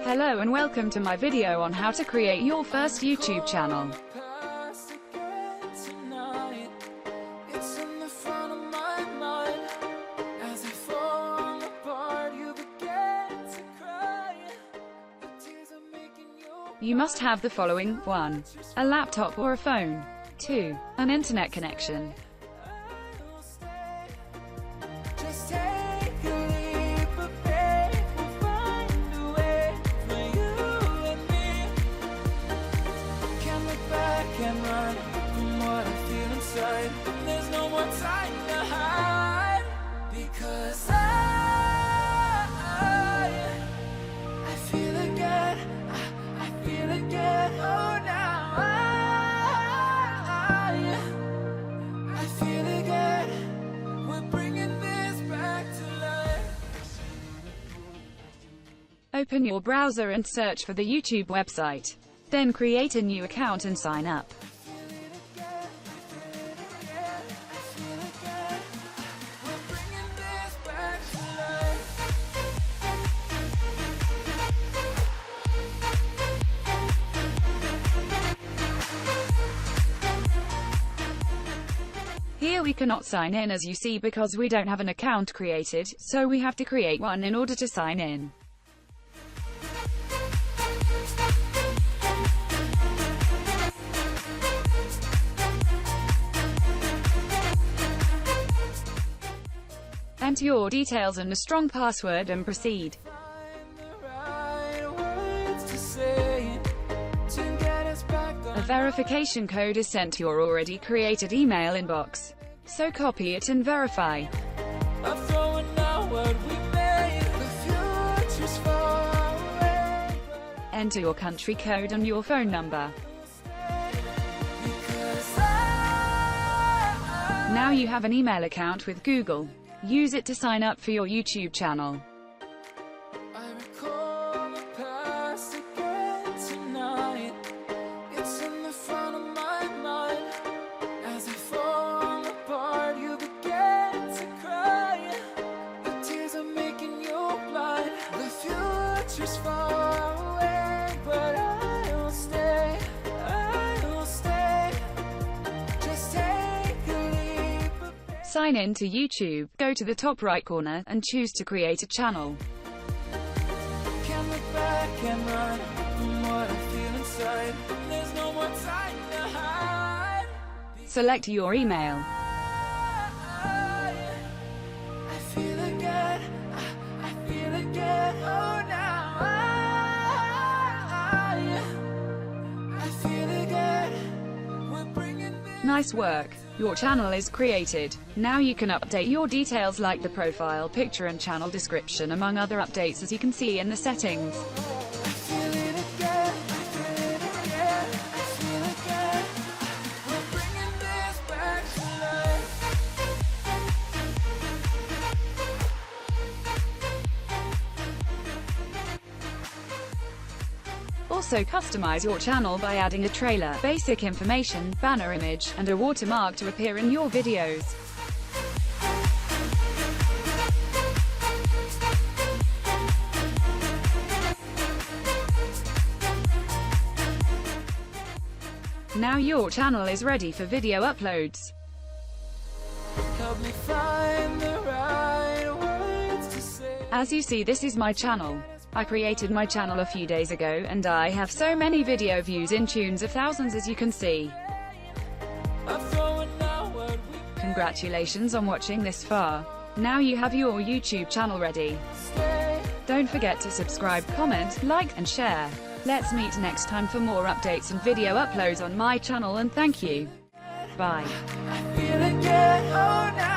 Hello and welcome to my video on how to create your first YouTube channel. You must have the following: 1. A laptop or a phone. 2. An internet connection. Can run from what I feel inside. There's no more time to hide, because I feel again. I feel again. Oh, now I feel again. We're bringing this back to life. Open your browser and search for the YouTube website. Then create a new account and sign up. Here we cannot sign in, as you see, because we don't have an account created, so we have to create one in order to sign in. Enter your details and a strong password and proceed. A verification code is sent to your already created email inbox, so copy it and verify. Enter your country code and your phone number. Now you have an email account with Google. Use it to sign up for your YouTube channel. I recall the past again tonight. It's in the front of my mind. As I fall apart, you begin to cry. The tears are making you blind. The future's far away, but I will stay. I will stay. Just take a leap. Sign in to YouTube, go to the top right corner, and choose to create a channel. Can look back and run from what I feel inside. There's no more time to hide. Select your email. I feel again. I feel again. Oh, now I feel again. We're bringing this. Nice work. Your channel is created. Now you can update your details like the profile picture and channel description, among other updates, as you can see in the settings. I feel it again. I feel it again. I feel again. We're bringing this back to life. Also customize your channel by adding a trailer, basic information, banner image, and a watermark to appear in your videos. Now your channel is ready for video uploads. Help me find the right words to say. As you see, this is my channel. I created my channel a few days ago, and I have so many video views in tunes of thousands, as you can see. Congratulations on watching this far. Now you have your YouTube channel ready. Don't forget to subscribe, comment, like, and share. Let's meet next time for more updates and video uploads on my channel, and thank you. Bye. I feel again. Oh, now